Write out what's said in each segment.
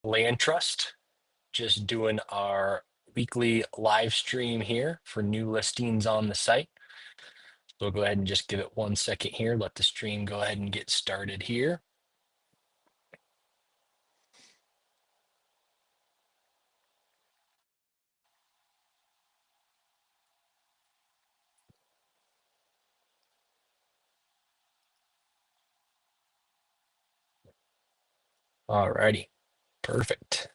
LandTrust, just doing our weekly live stream here for new listings on the site. So we'll go ahead and just give it 1 second here. Let the stream go ahead and get started here. All righty, perfect.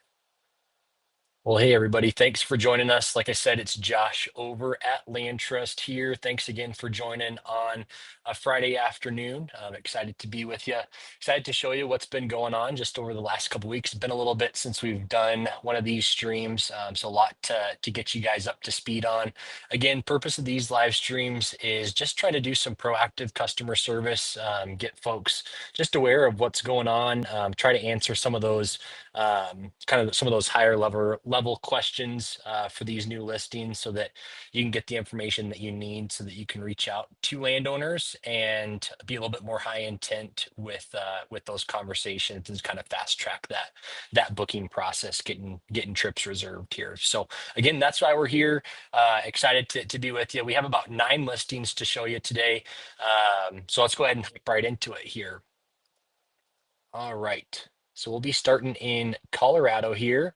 Well, hey, everybody. Thanks for joining us. Like I said, it's Josh over at LandTrust here. Thanks again for joining on a Friday afternoon. I'm excited to be with you. Excited to show you what's been going on just over the last couple weeks. It's been a little bit since we've done one of these streams, so a lot to get you guys up to speed on. Again, purpose of these live streams is just trying to do some proactive customer service, get folks just aware of what's going on, try to answer some of those kind of some of those higher level questions for these new listings so that you can get the information that you need so that you can reach out to landowners and be a little bit more high intent with those conversations and kind of fast track that booking process, getting trips reserved here. So again, that's why we're here. Excited to be with you. We have about 9 listings to show you today. So let's go ahead and hop right into it here. All right. So we'll be starting in Colorado here.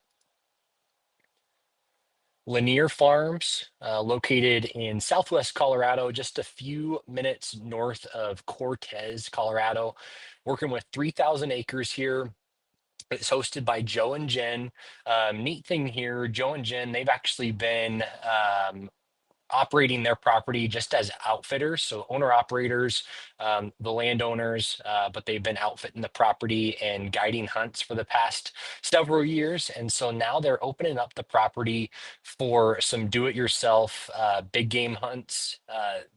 Lanier Farms, located in Southwest Colorado, just a few minutes north of Cortez, Colorado. Working with 3,000 acres here. It's hosted by Joe and Jen. Neat thing here, Joe and Jen, they've actually been operating their property just as outfitters, so owner operators, the landowners, but they've been outfitting the property and guiding hunts for the past several years. And so now they're opening up the property for some do-it-yourself big game hunts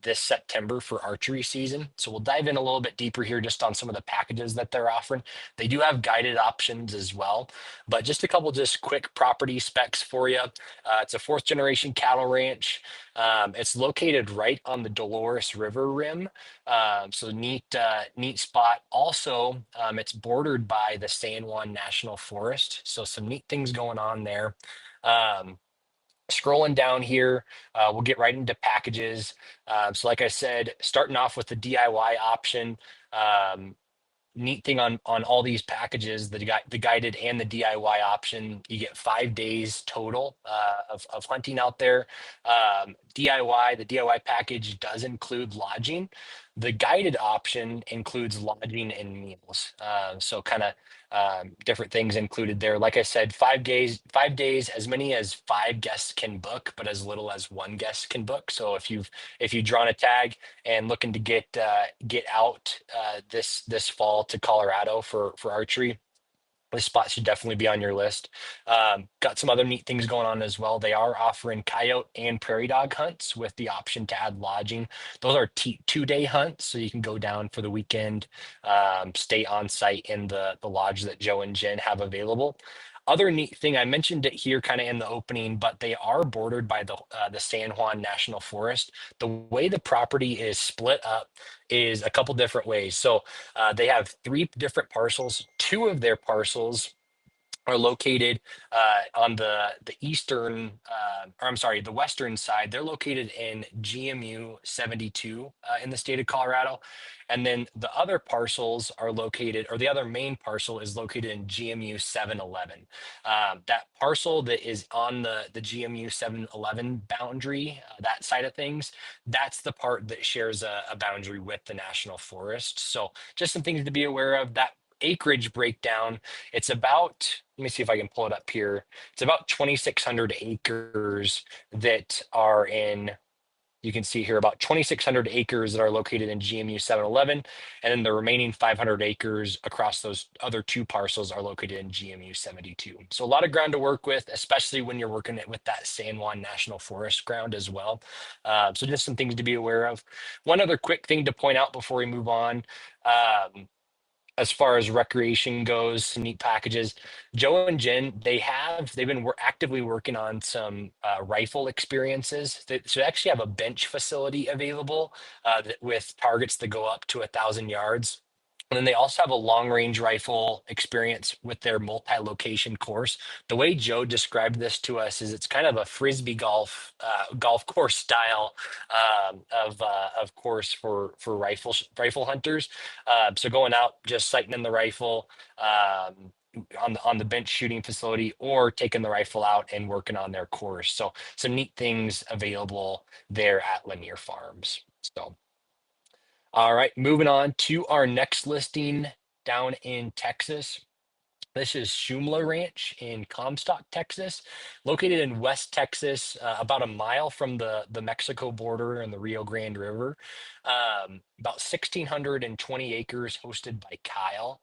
this September for archery season. So we'll dive in a little bit deeper here just on some of the packages that they're offering. They do have guided options as well, but just a couple just quick property specs for you. It's a 4th-generation cattle ranch. It's located right on the Dolores River rim. So neat spot. Also, it's bordered by the San Juan National Forest. So some neat things going on there. Um, Scrolling down here, we'll get right into packages. So like I said, starting off with the DIY option. Um, Neat thing on all these packages, the guided and the DIY option, you get 5 days total of hunting out there. The DIY package does include lodging. The guided option includes lodging and meals. So kind of different things included there. Like I said, 5 days, as many as 5 guests can book, but as little as 1 guest can book. So if you've drawn a tag and looking to get out this fall to Colorado for archery, this spot should definitely be on your list. Got some other neat things going on as well. They are offering coyote and prairie dog hunts with the option to add lodging. Those are 2-day hunts, so you can go down for the weekend, stay on site in the lodge that Joe and Jen have available. Other neat thing, I mentioned it here kind of in the opening, but they are bordered by the San Juan National Forest. The way the property is split up is a couple different ways. So they have 3 different parcels. 2 of their parcels are located on the eastern, or I'm sorry, the western side. They're located in GMU 72 in the state of Colorado. And then the other parcels are located, or the other main parcel is located in GMU 711. That parcel that is on the GMU 711 boundary, that side of things, that's the part that shares a boundary with the National Forest. So just some things to be aware of. That acreage breakdown, it's about, let me see if I can pull it up here. It's about 2,600 acres that are in, you can see here, about 2,600 acres that are located in GMU 711, and then the remaining 500 acres across those other 2 parcels are located in GMU 72. So a lot of ground to work with, especially when you're working it with that San Juan National Forest ground as well. So just some things to be aware of. One other quick thing to point out before we move on. As far as recreation goes, some neat packages. Joe and Jen, they've been actively working on some rifle experiences. So they actually have a bench facility available with targets that go up to 1,000 yards. And then they also have a long range rifle experience with their multi-location course. The way Joe described this to us is it's kind of a frisbee golf course style of course for rifle hunters. So going out, just sighting in the rifle on the bench shooting facility, or taking the rifle out and working on their course. So some neat things available there at Lanier Farms. So. All right, moving on to our next listing down in Texas. This is Shumla Ranch in Comstock, Texas, located in West Texas, about a mile from the Mexico border and the Rio Grande River. About 1,620 acres, hosted by Kyle.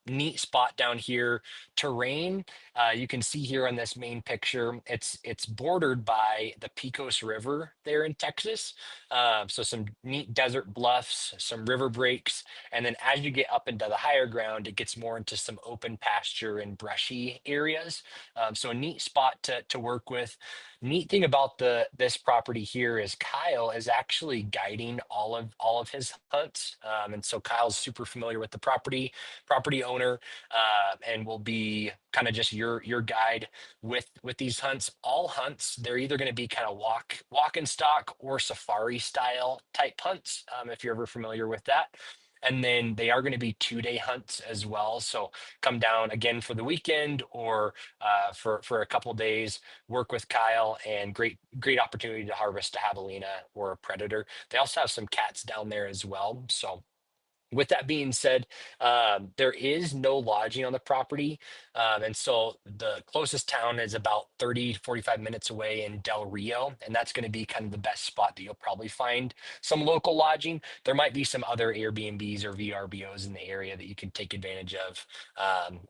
Neat spot down here. Terrain, you can see here on this main picture, it's bordered by the Pecos River there in Texas. So some neat desert bluffs, some river breaks, and then as you get up into the higher ground, it gets more into some open pasture and brushy areas. So a neat spot to work with. Neat thing about this property here is Kyle is actually guiding all of his hunts, and so Kyle's super familiar with the property owner, and will be kind of just your guide with these hunts. All hunts, they're either going to be kind of walk and stalk or safari style type hunts, if you're ever familiar with that. And then they are going to be 2-day hunts as well. So come down again for the weekend, or for a couple days, work with Kyle, and great opportunity to harvest a javelina or a predator. They also have some cats down there as well. So with that being said, there is no lodging on the property. And so the closest town is about 30 to 45 minutes away in Del Rio. And that's going to be kind of the best spot that you'll probably find some local lodging. There might be some other Airbnbs or VRBOs in the area that you can take advantage of,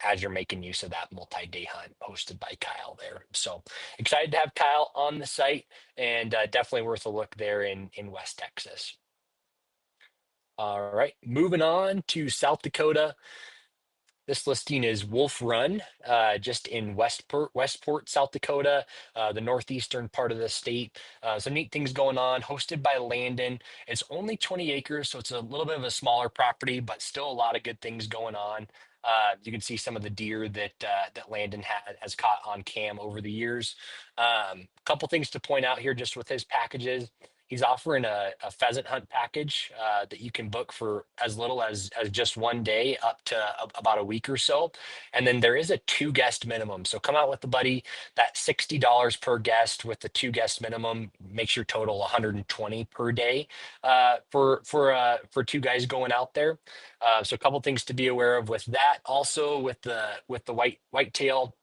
as you're making use of that multi-day hunt hosted by Kyle there. So excited to have Kyle on the site, and definitely worth a look there in West Texas. All right, moving on to South Dakota. This listing is Wolf Run, just in Westport, South Dakota, the northeastern part of the state. Some neat things going on. Hosted by Landon. It's only 20 acres, so it's a little bit of a smaller property, but still a lot of good things going on. You can see some of the deer that Landon has caught on cam over the years. A couple things to point out here, just with his packages. He's offering a pheasant hunt package that you can book for as little as just one day, up to about a week or so. And then there is a 2 guest minimum. So come out with the buddy. That $60 per guest with the 2 guest minimum makes your total 120 per day, for 2 guys going out there. So a couple things to be aware of with that. Also with the whitetail,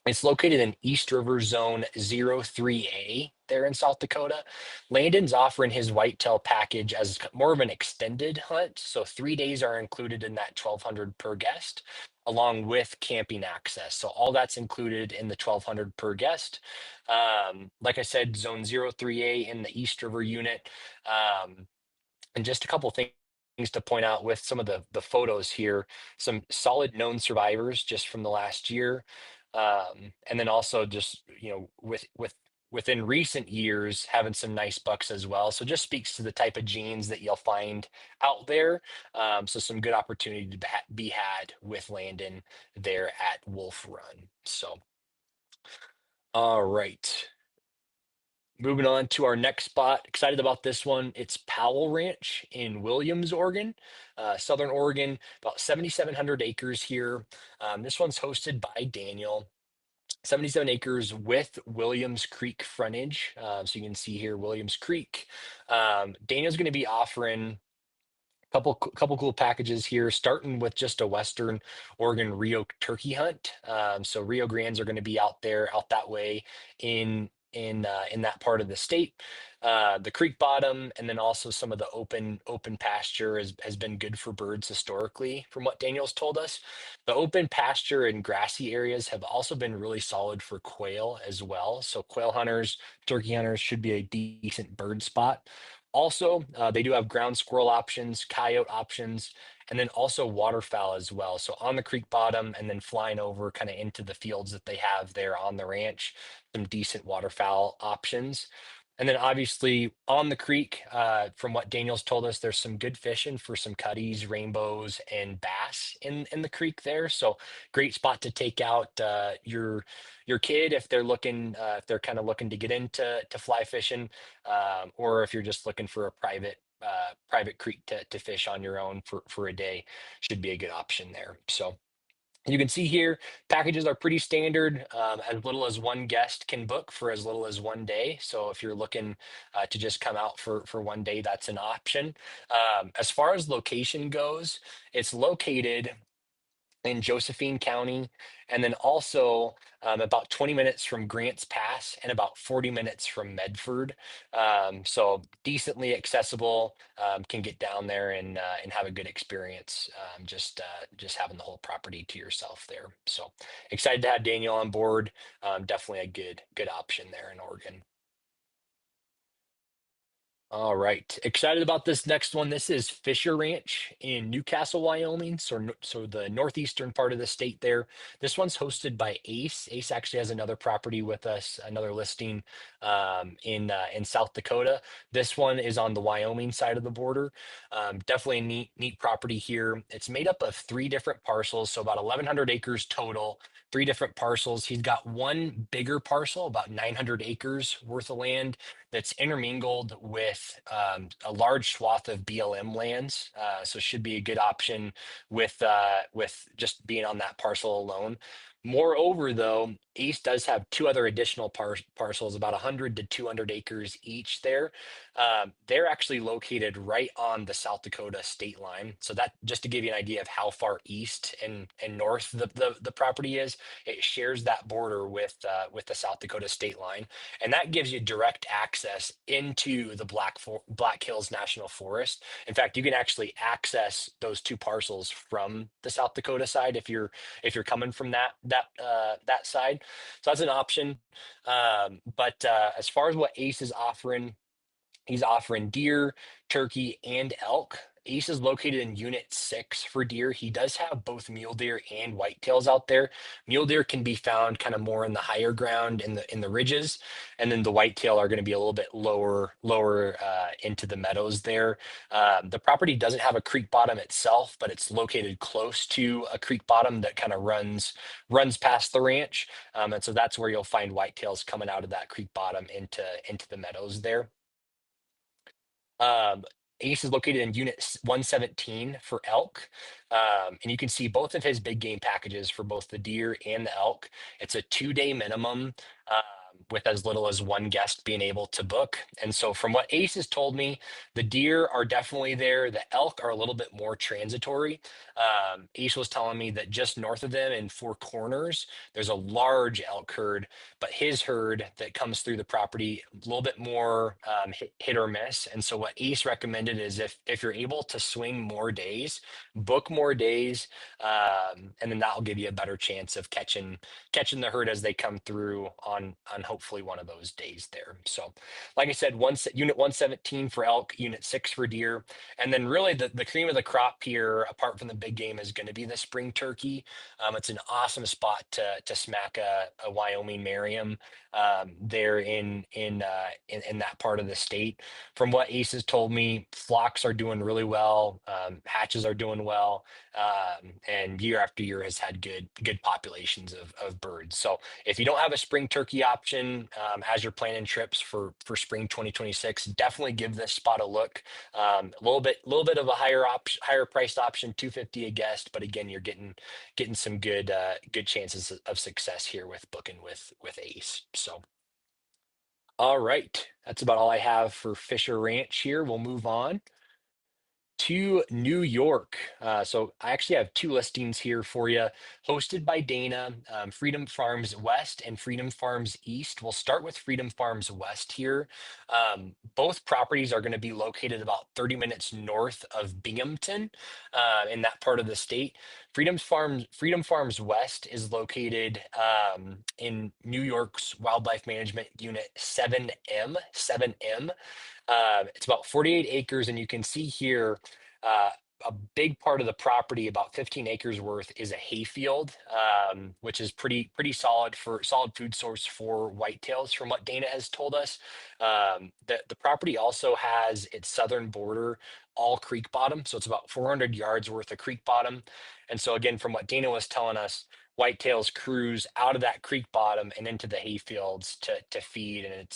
it's located in East River Zone 03A there in South Dakota. Landon's offering his whitetail package as more of an extended hunt. So 3 days are included in that 1,200 per guest, along with camping access. So all that's included in the 1,200 per guest. Like I said, Zone 03A in the East River unit. And just a couple things to point out with some of the photos here, some solid known survivors just from the last year. And then also just, within recent years, having some nice bucks as well. So just speaks to the type of genes that you'll find out there. So some good opportunity to be had with Landon there at Wolf Run. So, all right. Moving on to our next spot. Excited about this one. It's Powell Ranch in Williams, Oregon, Southern Oregon, about 7,700 acres here. This one's hosted by Daniel. 77 acres with Williams Creek frontage. So you can see here Williams Creek. Daniel's going to be offering couple cool packages here, starting with just a Western Oregon Rio turkey hunt. So Rio Grandes are going to be out that way in that part of the state. The creek bottom, and then also some of the open pasture has been good for birds historically, from what Daniel's told us. The open pasture and grassy areas have also been really solid for quail as well. So quail hunters, turkey hunters should be a decent bird spot. Also, they do have ground squirrel options, coyote options, and then also waterfowl as well. So on the creek bottom, and then flying over kind of into the fields that they have there on the ranch, some decent waterfowl options. And then obviously on the creek, from what Daniel's told us, there's some good fishing for some cutties, rainbows, and bass in the creek there. So great spot to take out your kid if they're looking if they're kind of looking to get into fly fishing, or if you're just looking for a private creek to fish on your own for a day, should be a good option there. So. You can see here, packages are pretty standard. As little as one guest can book for as little as 1 day. So if you're looking to just come out for 1 day, that's an option. As far as location goes, it's located in Josephine County, and then also about 20 minutes from Grants Pass and about 40 minutes from Medford. So decently accessible. Can get down there and have a good experience. Just having the whole property to yourself there. So excited to have Daniel on board. Definitely a good option there in Oregon. All right. Excited about this next one. This is Fisher Ranch in Newcastle, Wyoming. So the northeastern part of the state there. This one's hosted by Ace. Ace actually has another property with us, another listing in South Dakota. This one is on the Wyoming side of the border. Definitely a neat property here. It's made up of three different parcels, so about 1,100 acres total. Three different parcels. He's got one bigger parcel, about 900 acres worth of land that's intermingled with a large swath of BLM lands. So should be a good option with just being on that parcel alone. Moreover, though, Ace does have two other additional parcels, about 100 to 200 acres each there. They're actually located right on the South Dakota state line. So that just to give you an idea of how far east and north the property is, it shares that border with the South Dakota state line, and that gives you direct access into the Black Hills National Forest. In fact, you can actually access those two parcels from the South Dakota side if you're coming from that side. So that's an option. But as far as what Ace is offering, he's offering deer, turkey, and elk. Ace is located in Unit 6 for deer. He does have both mule deer and whitetails out there. Mule deer can be found kind of more in the higher ground in the ridges, and then the whitetail are going to be a little bit lower into the meadows there. The property doesn't have a creek bottom itself, but it's located close to a creek bottom that kind of runs past the ranch, and so that's where you'll find whitetails coming out of that creek bottom into the meadows there. Um, Ace is located in Unit 117 for elk. And you can see both of his big game packages for both the deer and the elk. It's a 2 day minimum with as little as one guest being able to book. And so, from what Ace has told me, the deer are definitely there. The elk are a little bit more transitory. Ace was telling me that just north of them in Four Corners, there's a large elk herd, but his herd that comes through the property a little bit more hit or miss. And so what Ace recommended is if you're able to swing more days, book more days, and then that'll give you a better chance of catching the herd as they come through on hopefully one of those days there. So like I said, unit 117 for elk, unit 6 for deer, and then really the cream of the crop here, apart from the big game, is going to be the spring turkey. It's an awesome spot to smack a Wyoming Merriam there in that part of the state. From what Ace has told me, flocks are doing really well, hatches are doing well, and year after year has had good populations of birds. So if you don't have a spring turkey option as you're planning trips for spring 2026, definitely give this spot a look. A little bit of a higher priced option, 250 a guest, but again, you're getting some good chances of success here with booking with Ace. So, all right, that's about all I have for Fisher Ranch here. We'll move on to New York. So I actually have two listings here for you, hosted by Dana, Freedom Farms West and Freedom Farms East. We'll start with Freedom Farms West here. Both properties are going to be located about 30 minutes north of Binghamton, in that part of the state. Freedom Farms West is located in New York's Wildlife Management Unit 7M. It's about 48 acres, and you can see here a big part of the property, about 15 acres worth, is a hayfield, which is pretty solid for solid food source for whitetails, from what Dana has told us. The property also has its southern border all creek bottom, so it's about 400 yards worth of creek bottom. And so again, from what Dana was telling us, whitetails cruise out of that creek bottom and into the hayfields to feed, and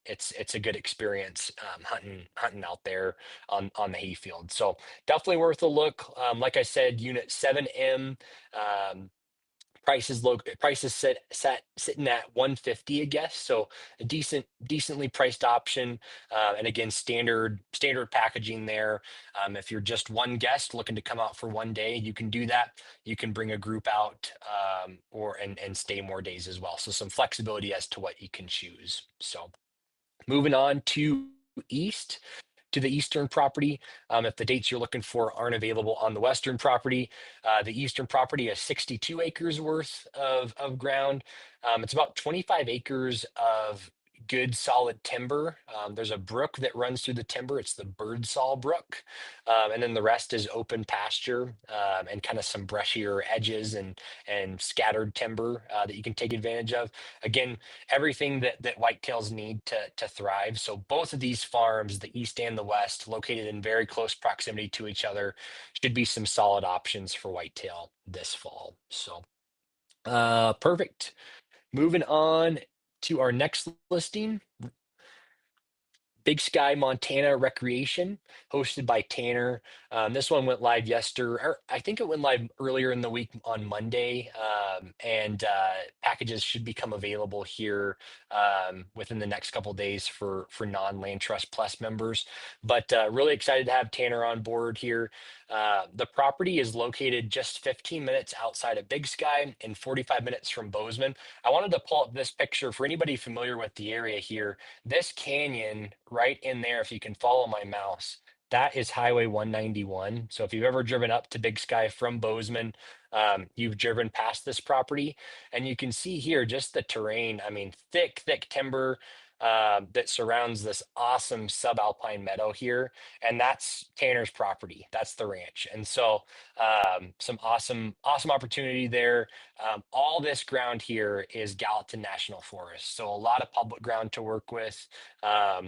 it's a good experience hunting out there on the hayfield. So definitely worth a look. Like I said, Unit 7M. Um, prices sitting at 150 a guess, so a decently priced option. And again, standard packaging there. If you're just one guest looking to come out for one day, you can do that. You can bring a group out, or and stay more days as well, so some flexibility as to what you can choose. So moving on to east to the eastern property. If the dates you're looking for aren't available on the western property, the eastern property has 62 acres worth of ground. It's about 25 acres of good solid timber. There's a brook that runs through the timber. It's the Birdsall Brook. And then the rest is open pasture, and kind of some brushier edges and scattered timber that you can take advantage of. Again, everything that whitetails need to thrive. So both of these farms, the east and the west, located in very close proximity to each other, should be some solid options for whitetail this fall. So perfect. Moving on to our next listing, Big Sky, Montana Recreation, hosted by Tanner. This one went live yesterday, or I think it went live earlier in the week on Monday, and packages should become available here within the next couple days for non-LandTrust Plus members. But really excited to have Tanner on board here. The property is located just 15 minutes outside of Big Sky and 45 minutes from Bozeman. I wanted to pull up this picture for anybody familiar with the area here. This canyon right in there, if you can follow my mouse, that is Highway 191. So if you've ever driven up to Big Sky from Bozeman, you've driven past this property, and you can see here just the terrain. I mean, thick timber that surrounds this awesome subalpine meadow here, and that's Tanner's property. That's the ranch, and so some awesome opportunity there. All this ground here is Gallatin National Forest, so a lot of public ground to work with,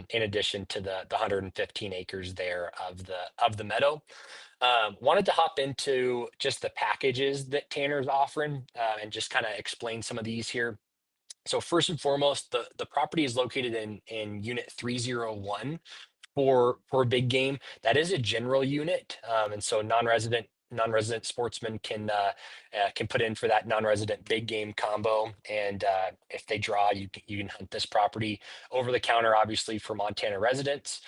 in addition to the 115 acres there of the meadow. Wanted to hop into just the packages that Tanner's offering, and just kind of explain some of these here. So first and foremost, the property is located in Unit 301 for big game. That is a general unit, and so non-resident sportsmen can put in for that non-resident big game combo. And if they draw, you can hunt this property over the counter, obviously for Montana residents.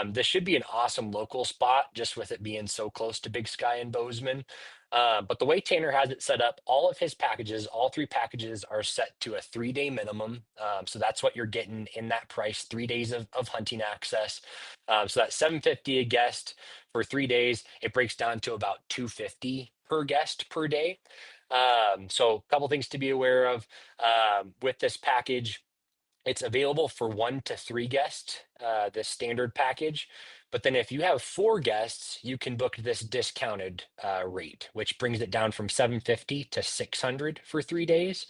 This should be an awesome local spot, just with it being so close to Big Sky and Bozeman. But the way Tanner has it set up, all of his packages, all three packages, are set to a 3-day minimum. So that's what you're getting in that price: 3 days of hunting access. So that's 750 a guest for 3 days. It breaks down to about 250 per guest per day. So a couple things to be aware of with this package. It's available for 1 to 3 guests, this standard package. But then if you have 4 guests, you can book this discounted rate, which brings it down from 750 to 600 for 3 days.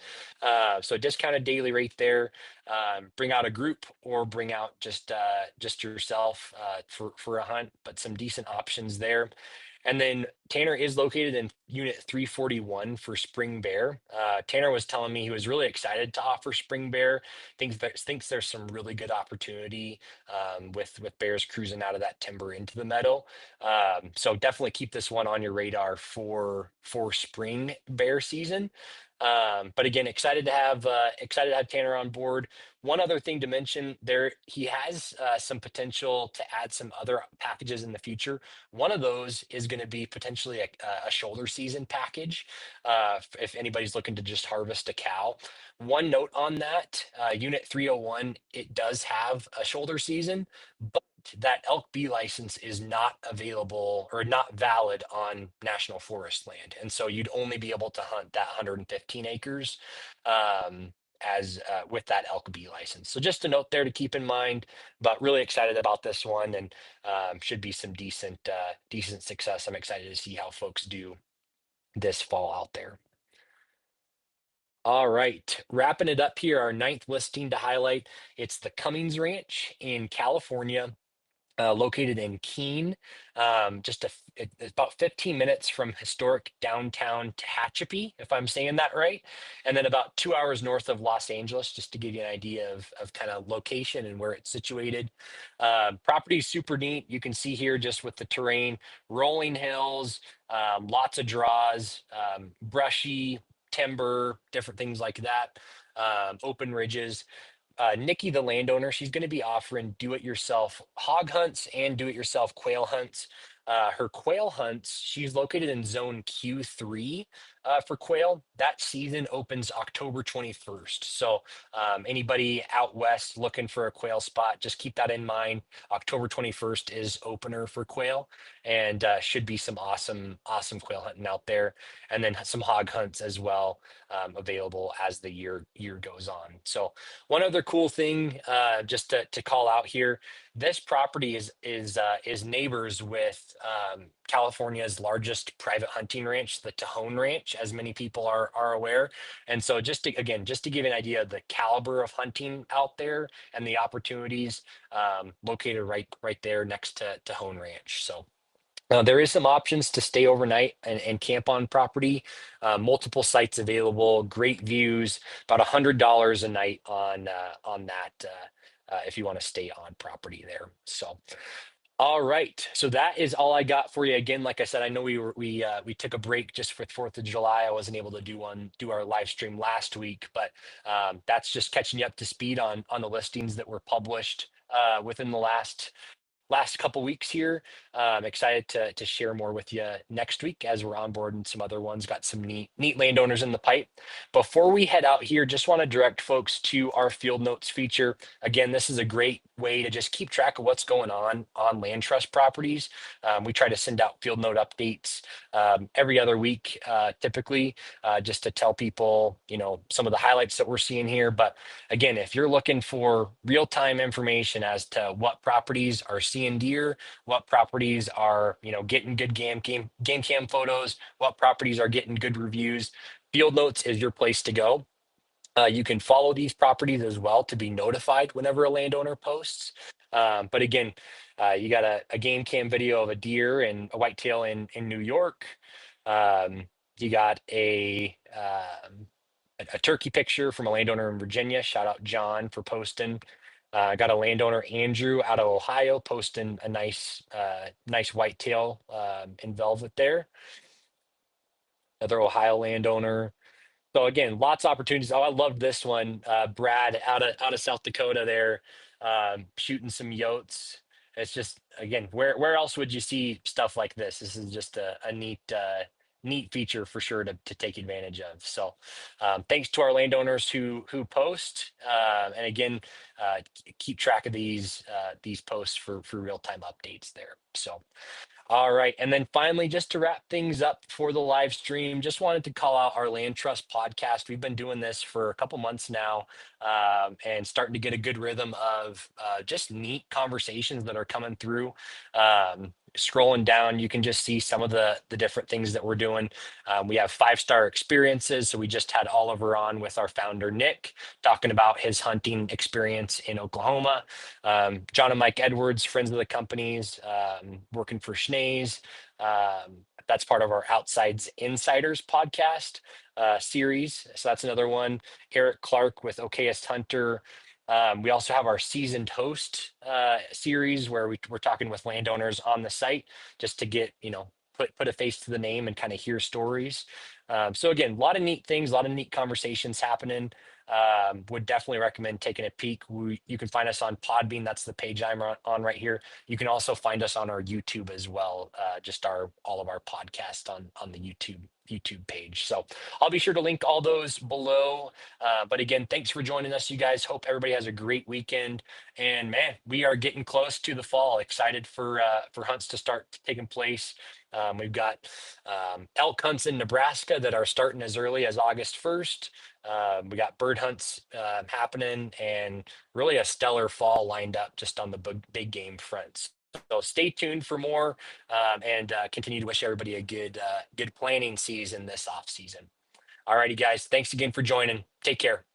So discounted daily rate there. Bring out a group or bring out just yourself for a hunt, but some decent options there. And then Tanner is located in Unit 341 for Spring Bear. Tanner was telling me he was really excited to offer Spring Bear. Thinks there's some really good opportunity with bears cruising out of that timber into the meadow. So definitely keep this one on your radar for spring bear season. But again, excited to have Tanner on board. One other thing to mention there, he has some potential to add some other packages in the future. One of those is going to be potentially a shoulder season package, if anybody's looking to just harvest a cow. One note on that, Unit 301, it does have a shoulder season, but that elk B license is not available or not valid on national forest land. And so you'd only be able to hunt that 115 acres. as with that elk B license. So just a note there to keep in mind, but really excited about this one, and should be some decent success. I'm excited to see how folks do this fall out there. All right, wrapping it up here, our ninth listing to highlight. It's the Cummings Ranch in California, located in Keene, it's about 15 minutes from historic downtown Tehachapi, if I'm saying that right, and then about 2 hours north of Los Angeles, just to give you an idea of kind of location and where it's situated. Property is super neat. You can see here just with the terrain, rolling hills, lots of draws, brushy timber, different things like that, open ridges. Nikki, the landowner, she's going to be offering do-it-yourself hog hunts and do-it-yourself quail hunts. Her quail hunts, she's located in zone Q3 for quail. That season opens October 21st. So anybody out west looking for a quail spot, just keep that in mind. October 21st is opener for quail, and should be some awesome quail hunting out there. And then some hog hunts as well, available as the year goes on. So one other cool thing, just to call out here, this property is neighbors with California's largest private hunting ranch, the Tejon Ranch, as many people are aware. And so just to give you an idea of the caliber of hunting out there and the opportunities, located right there next to Tejon Ranch. So there is some options to stay overnight and camp on property. Multiple sites available, great views, about $100 a night on that, if you want to stay on property there. So, all right. So that is all I got for you. Again, like I said, I know we took a break just for 4th of July. I wasn't able to do our live stream last week, but that's just catching you up to speed on the listings that were published within the last couple weeks here. I'm excited to share more with you next week as we're on board, and some other ones. Got some neat landowners in the pipe. Before we head out here, just want to direct folks to our field notes feature. Again, this is a great way to just keep track of what's going on LandTrust properties. We try to send out field note updates every other week, typically, just to tell people, some of the highlights that we're seeing here. But again, if you're looking for real-time information as to what properties are seeing deer, what properties are, getting good game cam photos, what properties are getting good reviews, Field Notes is your place to go. You can follow these properties as well to be notified whenever a landowner posts. But again, you got a game cam video of a deer and a whitetail in New York. You got a turkey picture from a landowner in Virginia. Shout out John for posting. Got a landowner, Andrew, out of Ohio, posting a nice whitetail in velvet there. Another Ohio landowner. So again, lots of opportunities. Oh, I loved this one. Brad out of South Dakota there, shooting some yotes. It's just, again, where else would you see stuff like this? This is just a neat feature for sure to take advantage of. So thanks to our landowners who post, and again, keep track of these posts for real-time updates there. So all right. And then finally, just to wrap things up for the live stream, just wanted to call out our Land Trust podcast. We've been doing this for a couple months now, and starting to get a good rhythm of just neat conversations that are coming through. Scrolling down, you can just see some of the different things that we're doing. We have 5-star experiences. So we just had Oliver on with our founder, Nick, talking about his hunting experience in Oklahoma. John and Mike Edwards, friends of the companies, working for Schnee's. That's part of our Outsides Insiders podcast series. So that's another one. Eric Clark with Okayest Hunter. We also have our seasoned host series where we're talking with landowners on the site just to get, put a face to the name and kind of hear stories. So again, a lot of neat things, a lot of neat conversations happening. Would definitely recommend taking a peek. You can find us on Podbean. That's the page I'm on right here. You can also find us on our YouTube as well. Just all of our podcasts on the YouTube page. So I'll be sure to link all those below. But again, thanks for joining us, you guys. Hope everybody has a great weekend. And man, we are getting close to the fall. Excited for hunts to start taking place. We've got elk hunts in Nebraska that are starting as early as August 1st. We got bird hunts happening, and really a stellar fall lined up just on the big game front. So stay tuned for more, and continue to wish everybody a good planning season this off season. All righty, guys. Thanks again for joining. Take care.